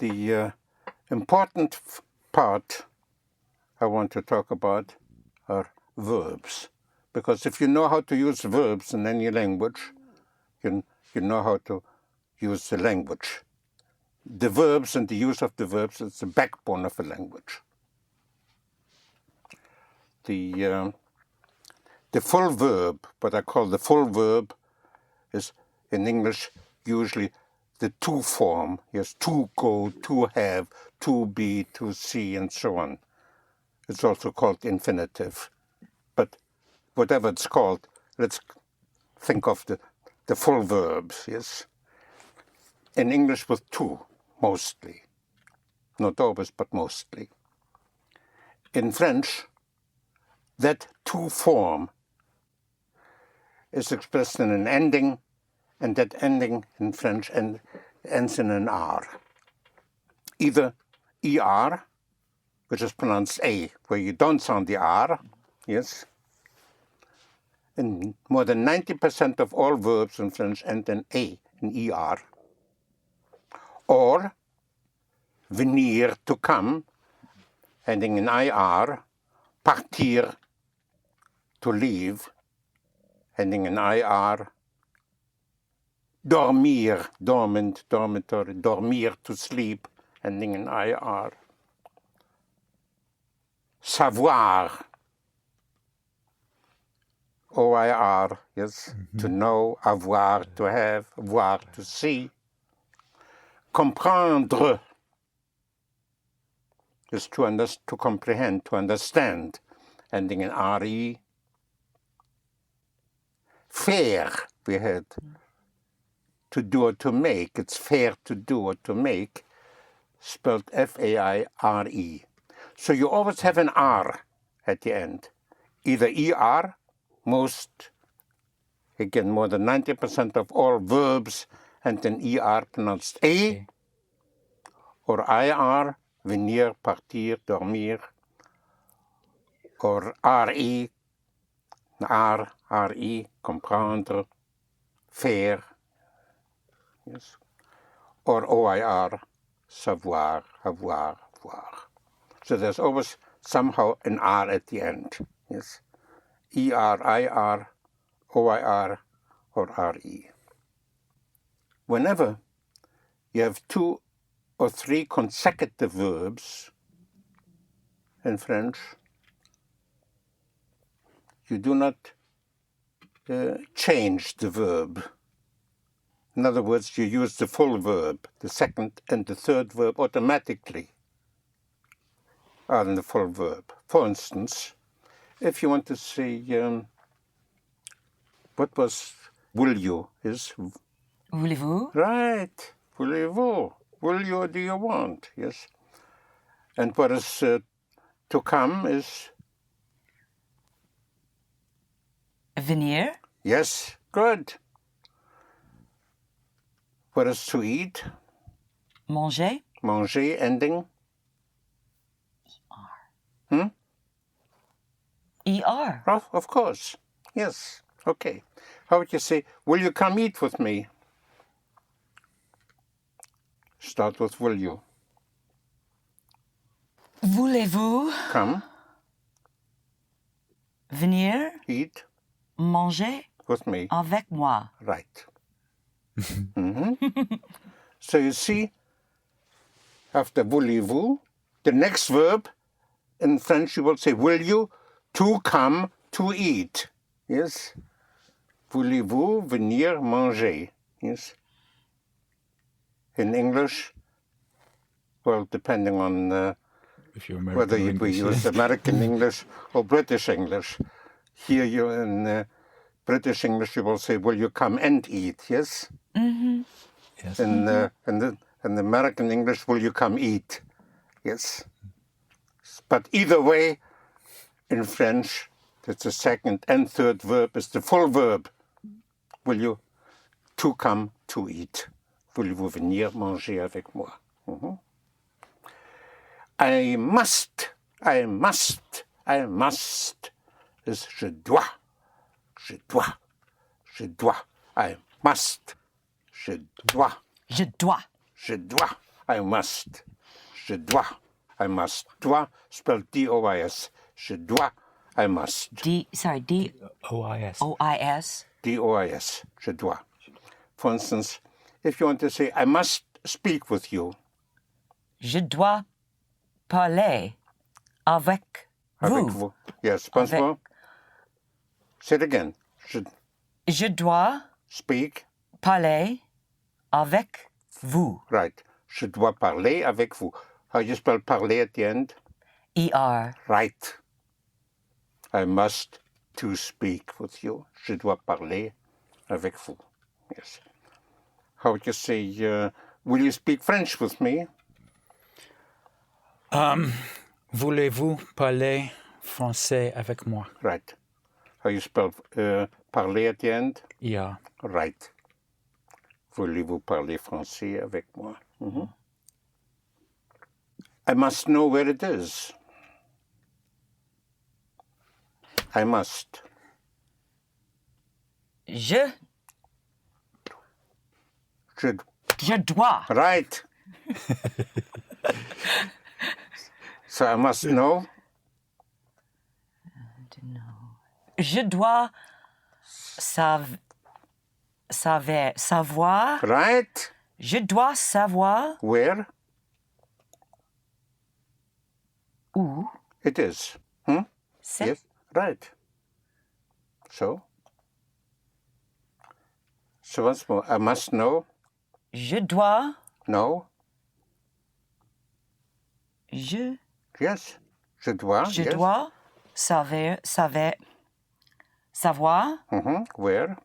The important part I want to talk about are verbs. Because if you know how to use verbs in any language, you know how to use the language. The verbs and the use of the verbs is the backbone of a language. The full verb, what I call the full verb, is in English usually the to form. Yes, to go, to have, to be, to see, and so on. It's also called infinitive. But whatever it's called, let's think of the full verbs, yes? In English with to, mostly. Not always, but mostly. In French, that to form is expressed in an ending, and that ending in French ends in an R. Either ER, which is pronounced A, where you don't sound the R, yes? And more than 90% of all verbs in French end in A, in ER. Or venir, to come, ending in IR, partir, to leave, ending in IR, dormir, dormant, dormitory, dormir, to sleep, ending in IR, savoir, OIR, yes, to know, avoir, to have, voir, to see, comprendre is to comprehend, to understand, ending in RE. Faire, we had to do or to make. It's fair to do or to make, spelled F-A-I-R-E. So you always have an R at the end. Either ER, most, again, more than 90% of all verbs, and an ER pronounced A, or IR, venir, partir, dormir, or RE, R-E, comprendre, faire, yes, or OIR, savoir, avoir, voir. So there's always somehow an R at the end, yes, ER, IR, OIR, or RE. Whenever you have 2 or 3 consecutive verbs in French, you do not change the verb. In other words, you use the full verb. The second and the third verb automatically are in the full verb. For instance, if you want to say, what was will you is? Voulez-vous? Right. Voulez-vous? Will you or do you want? Yes. And what is to come is? Venir? Yes. Good. What is to eat? Manger? Manger, ending? ER. ER. Oh, of course. Yes. Okay. How would you say, will you come eat with me? Start with will you. Voulez-vous Come, venir eat manger with me. avec moi? Right. So you see, after voulez-vous, the next verb in French you will say, will you, to come, to eat. Yes. Voulez-vous venir manger? Yes. In English, well, depending on whether we use American English or British English. Here you in British English you will say, will you come and eat? Yes. Mm-hmm. Yes. In American English, will you come eat? Yes. But either way, in French, it's the second and third verb is the full verb. Will you to come to eat? Voulez-vous venir manger avec moi? I must is je dois, I must, je dois, I must. Je dois. I must. Dois, spelled D-O-I-S. Je dois. I must. D-O-I-S. OIS. O-I-S. D-O-I-S. Je dois. For instance, if you want to say, I must speak with you. Je dois parler avec vous. Avec vous. Yes, once Avec- more. Say it again. Je dois Speak. parler avec vous. Right. Je dois parler avec vous. How you spell parler at the end? E-R. Right. I must to speak with you. Je dois parler avec vous. Yes. How would you say, will you speak French with me? Voulez-vous parler français avec moi? Right. How you spell parler at the end? Yeah. Right. Voulez-vous parler français avec moi? Mhm. I must know where it is. I must. Je Should. dois. Right. So I must know. Je dois savoir. Right. Je dois savoir Where où it is. c'est. Yes. Right. So once more, I must know. Je dois. No. Je Yes. Je dois. yes. dois savoir Where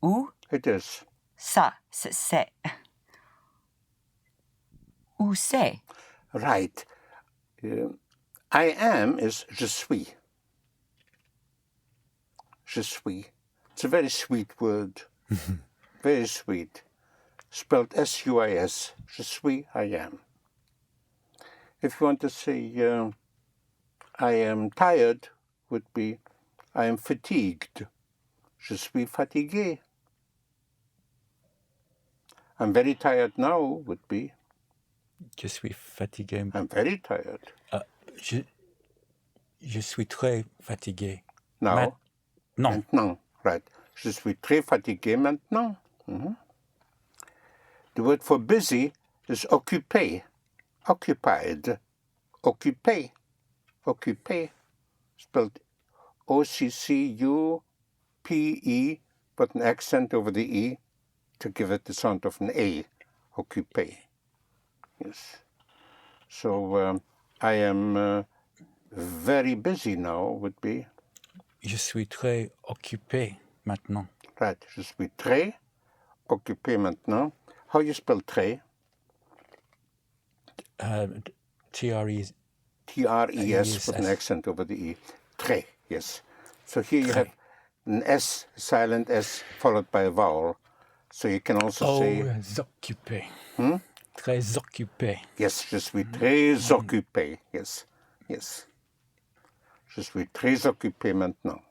où it is. ça, c'est. Où c'est? Right. I am is je suis. Je suis. It's a very sweet word. Very sweet. Spelled S-U-I-S. Je suis, I am. If you want to say I am tired, would be I am fatigued. Je suis fatigué. I'm very tired now would be Je suis fatigué. I'm very tired. Je suis très fatigué. Now. Non. Maintenant. Right. Je suis très fatigué maintenant. The word for busy is occupé. Occupied. Occupé. Occupé. Spelled O-C-C-U-P-E, but an accent over the E to give it the sound of an A. Occupé. Yes. So I am very busy now would be. Je suis très occupé maintenant. Right. Je suis très occupé maintenant. How you spell très? T-R-E. T-R-E-S with an accent over the E. Très, yes. So here you have an S, silent S, followed by a vowel. So you can also say, occupé. Très occupé. yes, je suis très occupé. Yes, yes. Je suis très occupé maintenant.